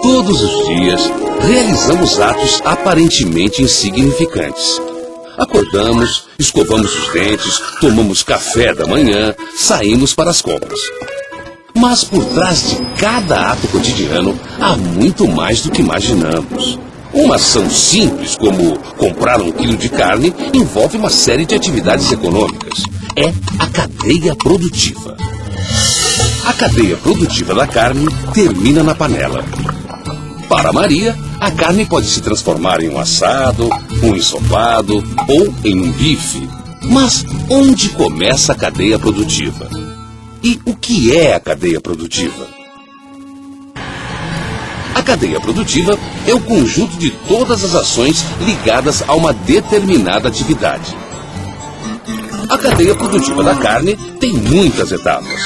Todos os dias, realizamos atos aparentemente insignificantes. Acordamos, escovamos os dentes, tomamos café da manhã, saímos para as compras. Mas por trás de cada ato cotidiano, há muito mais do que imaginamos. Uma ação simples, como comprar 1 quilo de carne, envolve uma série de atividades econômicas. É a cadeia produtiva. A cadeia produtiva da carne termina na panela. Para Maria, a carne pode se transformar em um assado, um ensopado ou em um bife. Mas onde começa a cadeia produtiva? E o que é a cadeia produtiva? A cadeia produtiva é o conjunto de todas as ações ligadas a uma determinada atividade. A cadeia produtiva da carne tem muitas etapas.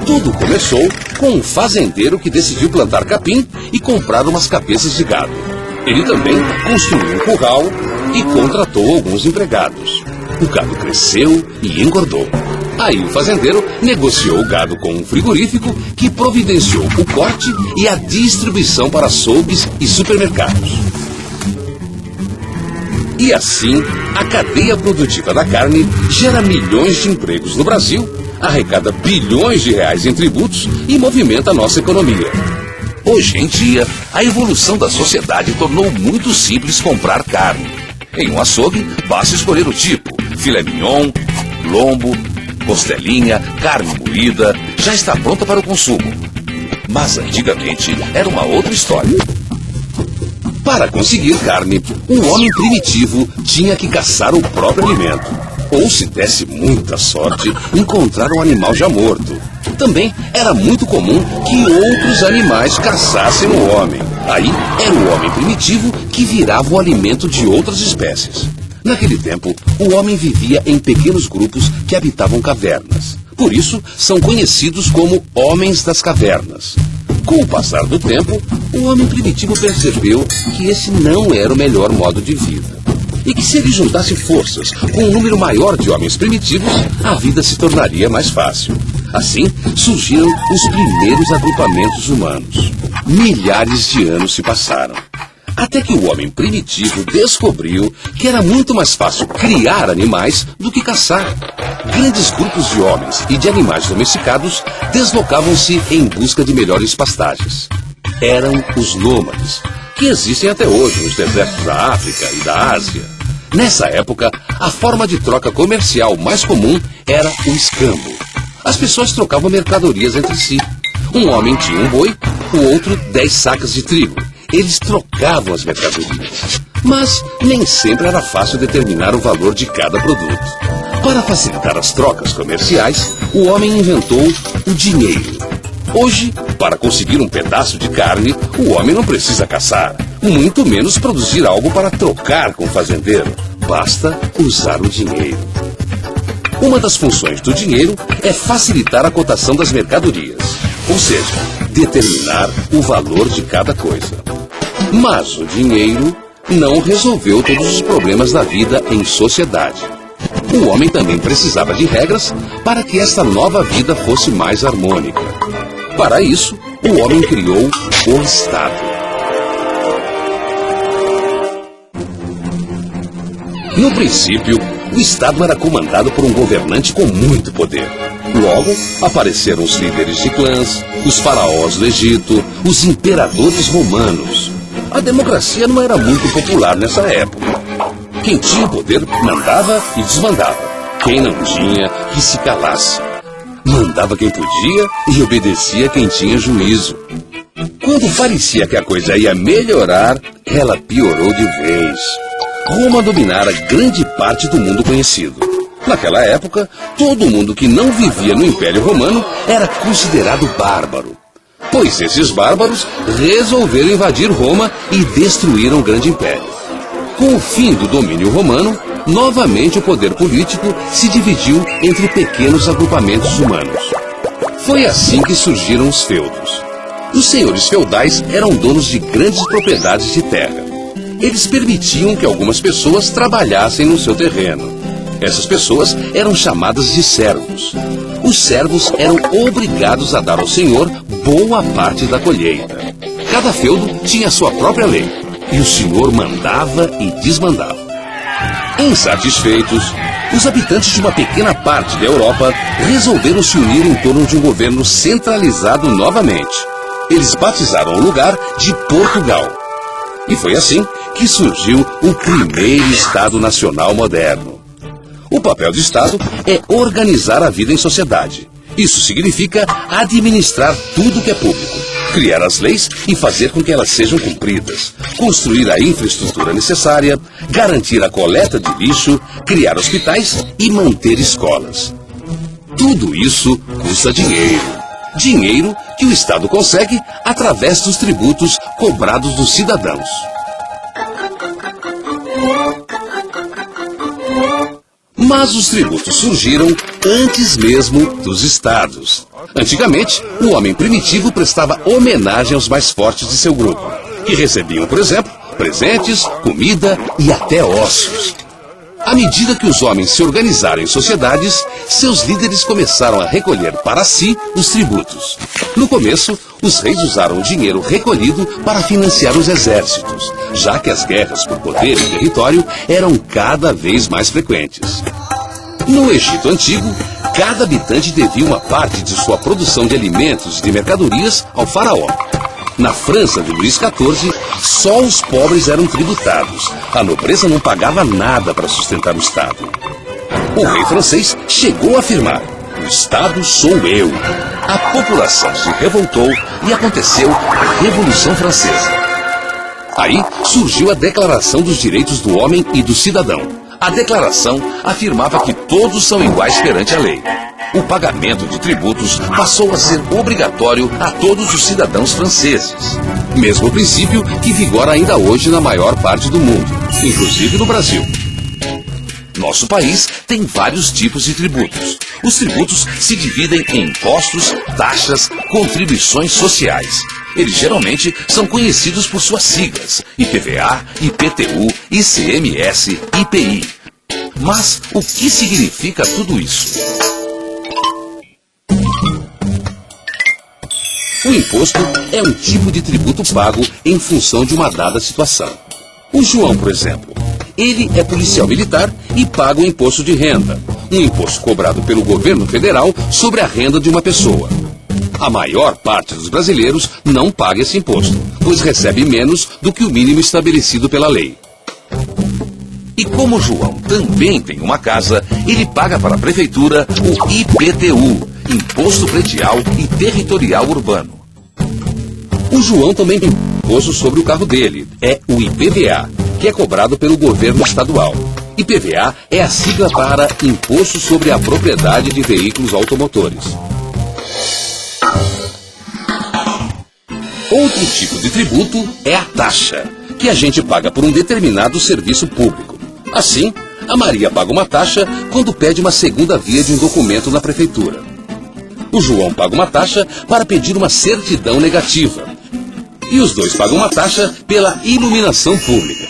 Tudo começou com um fazendeiro que decidiu plantar capim e comprar umas cabeças de gado. Ele também construiu um curral e contratou alguns empregados. O gado cresceu e engordou. Aí o fazendeiro negociou o gado com um frigorífico que providenciou o corte e a distribuição para açougues e supermercados. E assim, a cadeia produtiva da carne gera milhões de empregos no Brasil, arrecada bilhões de reais em tributos e movimenta a nossa economia. Hoje em dia, a evolução da sociedade tornou muito simples comprar carne. Em um açougue, basta escolher o tipo: filé mignon, lombo, costelinha, carne moída, já está pronta para o consumo. Mas antigamente era uma outra história. Para conseguir carne, o homem primitivo tinha que caçar o próprio alimento. Ou, se desse muita sorte, encontrar um animal já morto. Também era muito comum que outros animais caçassem o homem. Aí era o homem primitivo que virava o alimento de outras espécies. Naquele tempo, o homem vivia em pequenos grupos que habitavam cavernas. Por isso, são conhecidos como homens das cavernas. Com o passar do tempo, o homem primitivo percebeu que esse não era o melhor modo de vida. E que se ele juntasse forças com um número maior de homens primitivos, a vida se tornaria mais fácil. Assim, surgiram os primeiros agrupamentos humanos. Milhares de anos se passaram. Até que o homem primitivo descobriu que era muito mais fácil criar animais do que caçar. Grandes grupos de homens e de animais domesticados deslocavam-se em busca de melhores pastagens. Eram os nômades, que existem até hoje nos desertos da África e da Ásia. Nessa época, a forma de troca comercial mais comum era o escambo. As pessoas trocavam mercadorias entre si. Um homem tinha um boi, o outro 10 sacas de trigo. Eles trocavam as mercadorias. Mas nem sempre era fácil determinar o valor de cada produto. Para facilitar as trocas comerciais, o homem inventou o dinheiro. Hoje, para conseguir um pedaço de carne, o homem não precisa caçar, muito menos produzir algo para trocar com o fazendeiro. Basta usar o dinheiro. Uma das funções do dinheiro é facilitar a cotação das mercadorias, ou seja, determinar o valor de cada coisa. Mas o dinheiro não resolveu todos os problemas da vida em sociedade. O homem também precisava de regras para que esta nova vida fosse mais harmônica. Para isso, o homem criou o Estado. No princípio, o Estado era comandado por um governante com muito poder. Logo, apareceram os líderes de clãs, os faraós do Egito, os imperadores romanos. A democracia não era muito popular nessa época. Quem tinha poder mandava e desmandava. Quem não tinha, que se calasse. Mandava quem podia e obedecia quem tinha juízo. Quando parecia que a coisa ia melhorar, ela piorou de vez. Roma dominara grande parte do mundo conhecido. Naquela época, todo mundo que não vivia no Império Romano era considerado bárbaro. Pois esses bárbaros resolveram invadir Roma e destruíram o grande império. Com o fim do domínio romano, novamente o poder político se dividiu entre pequenos agrupamentos humanos. Foi assim que surgiram os feudos. Os senhores feudais eram donos de grandes propriedades de terra. Eles permitiam que algumas pessoas trabalhassem no seu terreno. Essas pessoas eram chamadas de servos. Os servos eram obrigados a dar ao senhor boa parte da colheita. Cada feudo tinha sua própria lei, e o senhor mandava e desmandava. Insatisfeitos, os habitantes de uma pequena parte da Europa resolveram se unir em torno de um governo centralizado novamente. Eles batizaram o lugar de Portugal. E foi assim que surgiu o primeiro Estado Nacional moderno. O papel do Estado é organizar a vida em sociedade. Isso significa administrar tudo que é público, criar as leis e fazer com que elas sejam cumpridas, construir a infraestrutura necessária, garantir a coleta de lixo, criar hospitais e manter escolas. Tudo isso custa dinheiro. Dinheiro que o Estado consegue através dos tributos cobrados dos cidadãos. Mas os tributos surgiram antes mesmo dos estados. Antigamente, o homem primitivo prestava homenagem aos mais fortes de seu grupo, que recebiam, por exemplo, presentes, comida e até ossos. À medida que os homens se organizaram em sociedades, seus líderes começaram a recolher para si os tributos. No começo, os reis usaram o dinheiro recolhido para financiar os exércitos, já que as guerras por poder e território eram cada vez mais frequentes. No Egito Antigo, cada habitante devia uma parte de sua produção de alimentos e de mercadorias ao faraó. Na França de Luís XIV, só os pobres eram tributados. A nobreza não pagava nada para sustentar o Estado. O rei francês chegou a afirmar: "O Estado sou eu." A população se revoltou e aconteceu a Revolução Francesa. Aí surgiu a Declaração dos Direitos do Homem e do Cidadão. A declaração afirmava que todos são iguais perante a lei. O pagamento de tributos passou a ser obrigatório a todos os cidadãos franceses. Mesmo princípio que vigora ainda hoje na maior parte do mundo, inclusive no Brasil. Nosso país tem vários tipos de tributos. Os tributos se dividem em impostos, taxas, contribuições sociais. Eles geralmente são conhecidos por suas siglas: IPVA, IPTU, ICMS, IPI. Mas o que significa tudo isso? O imposto é um tipo de tributo pago em função de uma dada situação. O João, por exemplo, ele é policial militar e paga o imposto de renda, um imposto cobrado pelo governo federal sobre a renda de uma pessoa. A maior parte dos brasileiros não paga esse imposto, pois recebe menos do que o mínimo estabelecido pela lei. E como o João também tem uma casa, ele paga para a prefeitura o IPTU, Imposto Predial e Territorial Urbano. O João também tem imposto sobre o carro dele, é o IPVA, que é cobrado pelo governo estadual. IPVA é a sigla para Imposto sobre a Propriedade de Veículos Automotores. Outro tipo de tributo é a taxa, que a gente paga por um determinado serviço público. Assim, a Maria paga uma taxa quando pede uma segunda via de um documento na prefeitura. O João paga uma taxa para pedir uma certidão negativa. E os dois pagam uma taxa pela iluminação pública.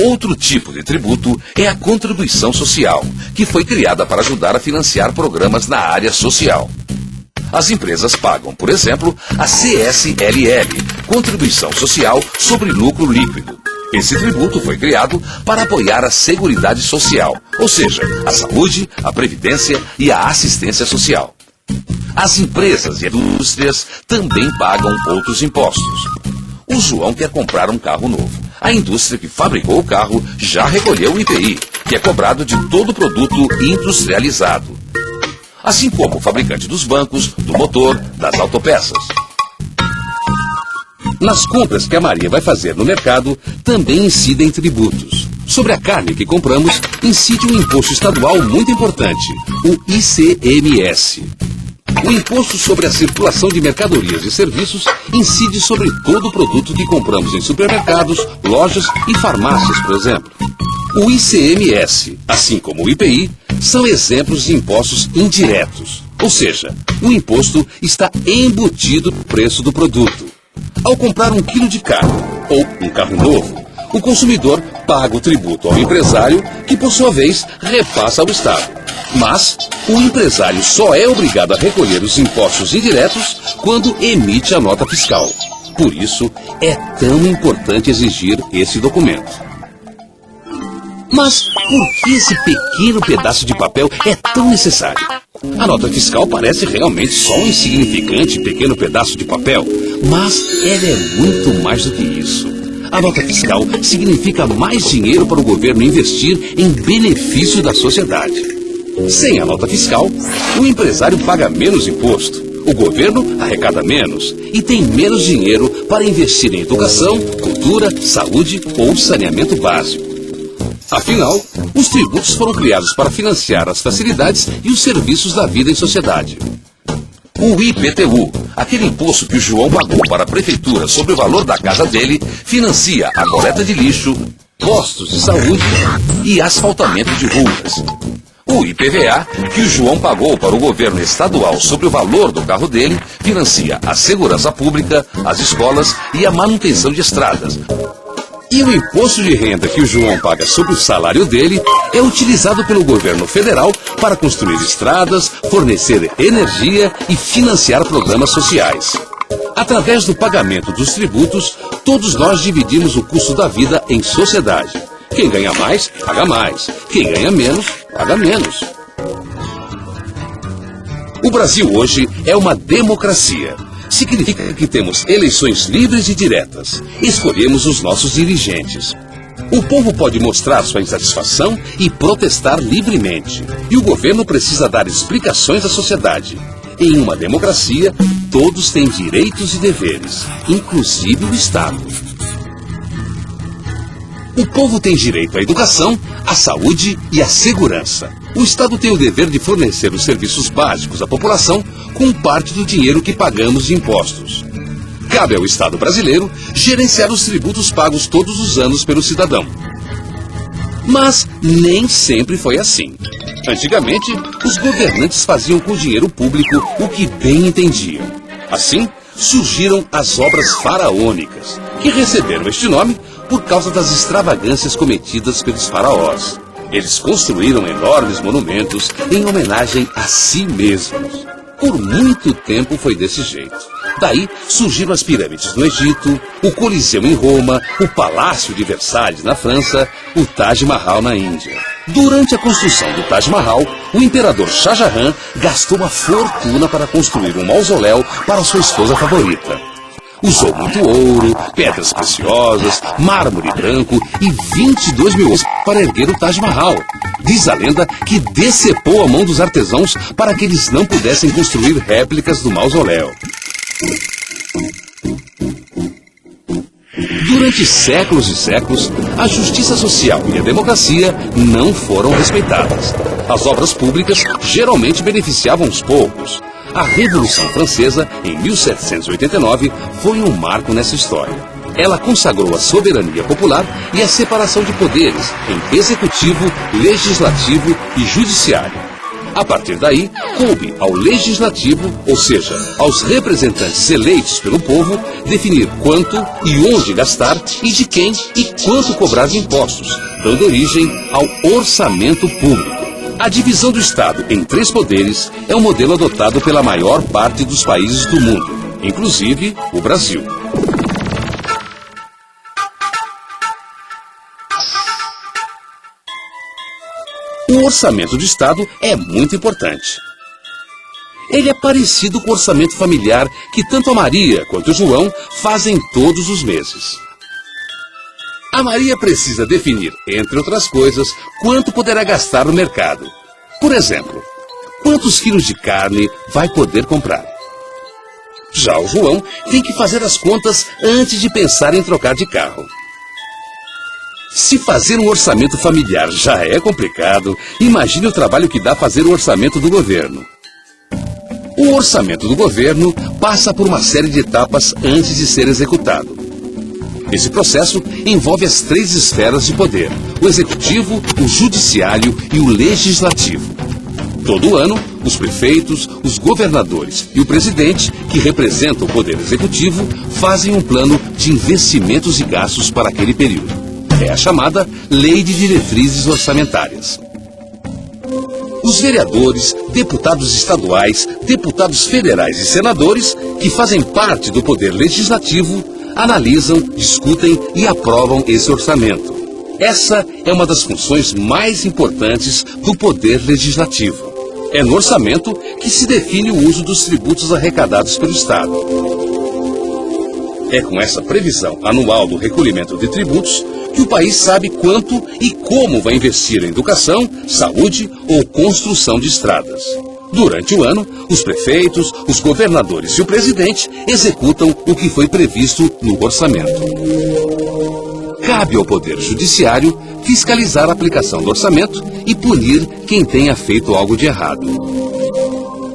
Outro tipo de tributo é a contribuição social, que foi criada para ajudar a financiar programas na área social. As empresas pagam, por exemplo, a CSLL, Contribuição Social sobre Lucro Líquido. Esse tributo foi criado para apoiar a Seguridade Social, ou seja, a saúde, a previdência e a assistência social. As empresas e indústrias também pagam outros impostos. O João quer comprar um carro novo. A indústria que fabricou o carro já recolheu o IPI, que é cobrado de todo produto industrializado. Assim como o fabricante dos bancos, do motor, das autopeças. Nas compras que a Maria vai fazer no mercado, também incidem tributos. Sobre a carne que compramos, incide um imposto estadual muito importante, o ICMS. O imposto sobre a circulação de mercadorias e serviços incide sobre todo produto que compramos em supermercados, lojas e farmácias, por exemplo. O ICMS, assim como o IPI, são exemplos de impostos indiretos. Ou seja, o imposto está embutido no preço do produto. Ao comprar 1 quilo de carne ou um carro novo, o consumidor paga o tributo ao empresário, que por sua vez repassa ao Estado. Mas o empresário só é obrigado a recolher os impostos indiretos quando emite a nota fiscal. Por isso, é tão importante exigir esse documento. Mas por que esse pequeno pedaço de papel é tão necessário? A nota fiscal parece realmente só um insignificante pequeno pedaço de papel, mas ela é muito mais do que isso. A nota fiscal significa mais dinheiro para o governo investir em benefício da sociedade. Sem a nota fiscal, o empresário paga menos imposto, o governo arrecada menos e tem menos dinheiro para investir em educação, cultura, saúde ou saneamento básico. Afinal, os tributos foram criados para financiar as facilidades e os serviços da vida em sociedade. O IPTU, aquele imposto que o João pagou para a prefeitura sobre o valor da casa dele, financia a coleta de lixo, postos de saúde e asfaltamento de ruas. O IPVA, que o João pagou para o governo estadual sobre o valor do carro dele, financia a segurança pública, as escolas e a manutenção de estradas. E o imposto de renda que o João paga sobre o salário dele é utilizado pelo governo federal para construir estradas, fornecer energia e financiar programas sociais. Através do pagamento dos tributos, todos nós dividimos o custo da vida em sociedade. Quem ganha mais, paga mais. Quem ganha menos, paga menos. O Brasil hoje é uma democracia. Significa que temos eleições livres e diretas. Escolhemos os nossos dirigentes. O povo pode mostrar sua insatisfação e protestar livremente. E o governo precisa dar explicações à sociedade. Em uma democracia, todos têm direitos e deveres, inclusive o Estado. O povo tem direito à educação, à saúde e à segurança. O Estado tem o dever de fornecer os serviços básicos à população com parte do dinheiro que pagamos de impostos. Cabe ao Estado brasileiro gerenciar os tributos pagos todos os anos pelo cidadão. Mas nem sempre foi assim. Antigamente, os governantes faziam com o dinheiro público o que bem entendiam. Assim, surgiram as obras faraônicas, que receberam este nome por causa das extravagâncias cometidas pelos faraós. Eles construíram enormes monumentos em homenagem a si mesmos. Por muito tempo foi desse jeito. Daí surgiram as pirâmides no Egito, o Coliseu em Roma, o Palácio de Versalhes na França, o Taj Mahal na Índia. Durante a construção do Taj Mahal, o imperador Shah Jahan gastou uma fortuna para construir um mausoléu para sua esposa favorita. Usou muito ouro, pedras preciosas, mármore branco e 22 mil euros para erguer o Taj Mahal. Diz a lenda que decepou a mão dos artesãos para que eles não pudessem construir réplicas do mausoléu. Durante séculos e séculos, a justiça social e a democracia não foram respeitadas. As obras públicas geralmente beneficiavam os poucos. A Revolução Francesa, em 1789, foi um marco nessa história. Ela consagrou a soberania popular e a separação de poderes em executivo, legislativo e judiciário. A partir daí, coube ao legislativo, ou seja, aos representantes eleitos pelo povo, definir quanto e onde gastar e de quem e quanto cobrar de impostos, dando origem ao orçamento público. A divisão do Estado em 3 poderes é um modelo adotado pela maior parte dos países do mundo, inclusive o Brasil. O orçamento do Estado é muito importante. Ele é parecido com o orçamento familiar que tanto a Maria quanto o João fazem todos os meses. A Maria precisa definir, entre outras coisas, quanto poderá gastar no mercado. Por exemplo, quantos quilos de carne vai poder comprar. Já o João tem que fazer as contas antes de pensar em trocar de carro. Se fazer um orçamento familiar já é complicado, imagine o trabalho que dá fazer o orçamento do governo. O orçamento do governo passa por uma série de etapas antes de ser executado. Esse processo envolve as 3 esferas de poder: o executivo, o judiciário e o legislativo. Todo ano, os prefeitos, os governadores e o presidente, que representa o poder executivo, fazem um plano de investimentos e gastos para aquele período. É a chamada Lei de Diretrizes Orçamentárias. Os vereadores, deputados estaduais, deputados federais e senadores, que fazem parte do poder legislativo, analisam, discutem e aprovam esse orçamento. Essa é uma das funções mais importantes do poder legislativo. É no orçamento que se define o uso dos tributos arrecadados pelo Estado. É com essa previsão anual do recolhimento de tributos que o país sabe quanto e como vai investir em educação, saúde ou construção de estradas. Durante o ano, os prefeitos, os governadores e o presidente executam o que foi previsto no orçamento. Cabe ao Poder Judiciário fiscalizar a aplicação do orçamento e punir quem tenha feito algo de errado.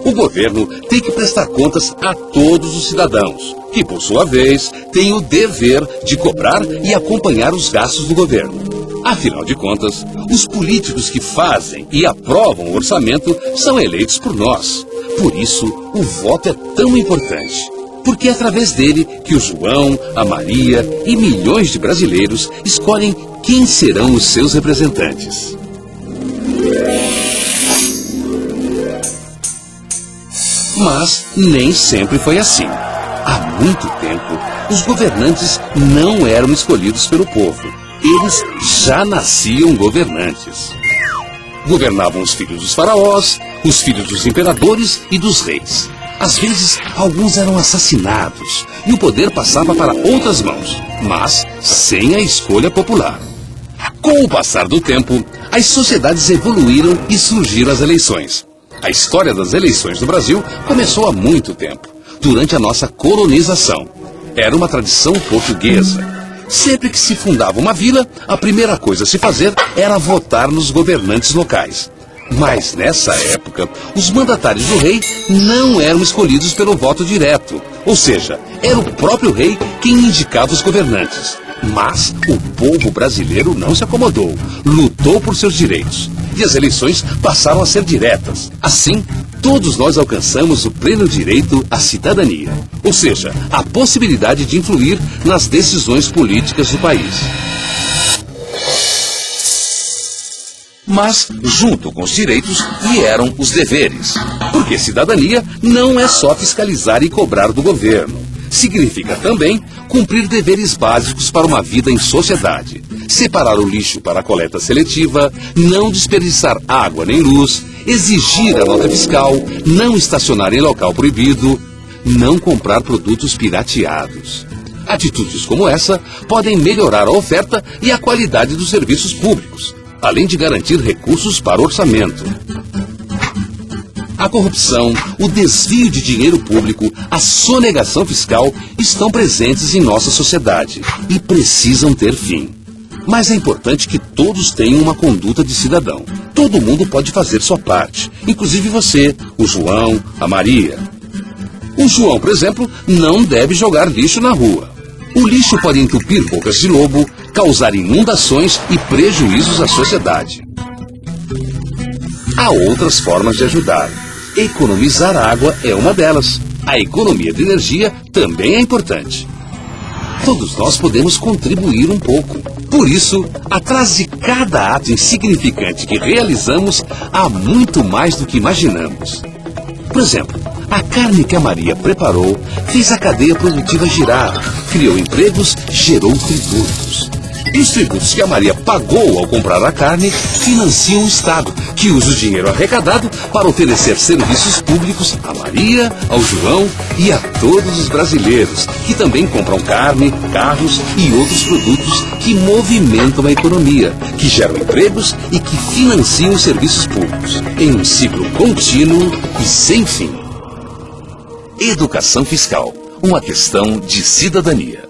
O governo tem que prestar contas a todos os cidadãos, que, por sua vez, têm o dever de cobrar e acompanhar os gastos do governo. Afinal de contas, os políticos que fazem e aprovam o orçamento são eleitos por nós. Por isso, o voto é tão importante. Porque é através dele que o João, a Maria e milhões de brasileiros escolhem quem serão os seus representantes. Mas nem sempre foi assim. Há muito tempo, os governantes não eram escolhidos pelo povo. Eles já nasciam governantes. Governavam os filhos dos faraós, os filhos dos imperadores e dos reis. Às vezes, alguns eram assassinados e o poder passava para outras mãos, mas sem a escolha popular. Com o passar do tempo, as sociedades evoluíram e surgiram as eleições. A história das eleições no Brasil começou há muito tempo, durante a nossa colonização. Era uma tradição portuguesa. Sempre que se fundava uma vila, a primeira coisa a se fazer era votar nos governantes locais. Mas nessa época, os mandatários do rei não eram escolhidos pelo voto direto. Ou seja, era o próprio rei quem indicava os governantes. Mas o povo brasileiro não se acomodou, lutou por seus direitos. E as eleições passaram a ser diretas. Assim, todos nós alcançamos o pleno direito à cidadania. Ou seja, a possibilidade de influir nas decisões políticas do país. Mas, junto com os direitos, vieram os deveres. Porque cidadania não é só fiscalizar e cobrar do governo. Significa também cumprir deveres básicos para uma vida em sociedade. Separar o lixo para a coleta seletiva, não desperdiçar água nem luz, exigir a nota fiscal, não estacionar em local proibido, não comprar produtos pirateados. Atitudes como essa podem melhorar a oferta e a qualidade dos serviços públicos, além de garantir recursos para o orçamento. A corrupção, o desvio de dinheiro público, a sonegação fiscal estão presentes em nossa sociedade e precisam ter fim. Mas é importante que todos tenham uma conduta de cidadão. Todo mundo pode fazer sua parte, inclusive você, o João, a Maria. O João, por exemplo, não deve jogar lixo na rua. O lixo pode entupir bocas de lobo, causar inundações e prejuízos à sociedade. Há outras formas de ajudar. Economizar água é uma delas. A economia de energia também é importante. Todos nós podemos contribuir um pouco. Por isso, atrás de cada ato insignificante que realizamos, há muito mais do que imaginamos. Por exemplo, a carne que a Maria preparou fez a cadeia produtiva girar, criou empregos, gerou tributos. E os tributos que a Maria pagou ao comprar a carne financiam o Estado, que usa o dinheiro arrecadado para oferecer serviços públicos a Maria, ao João e a todos os brasileiros, que também compram carne, carros e outros produtos que movimentam a economia, que geram empregos e que financiam os serviços públicos, em um ciclo contínuo e sem fim. Educação fiscal, uma questão de cidadania.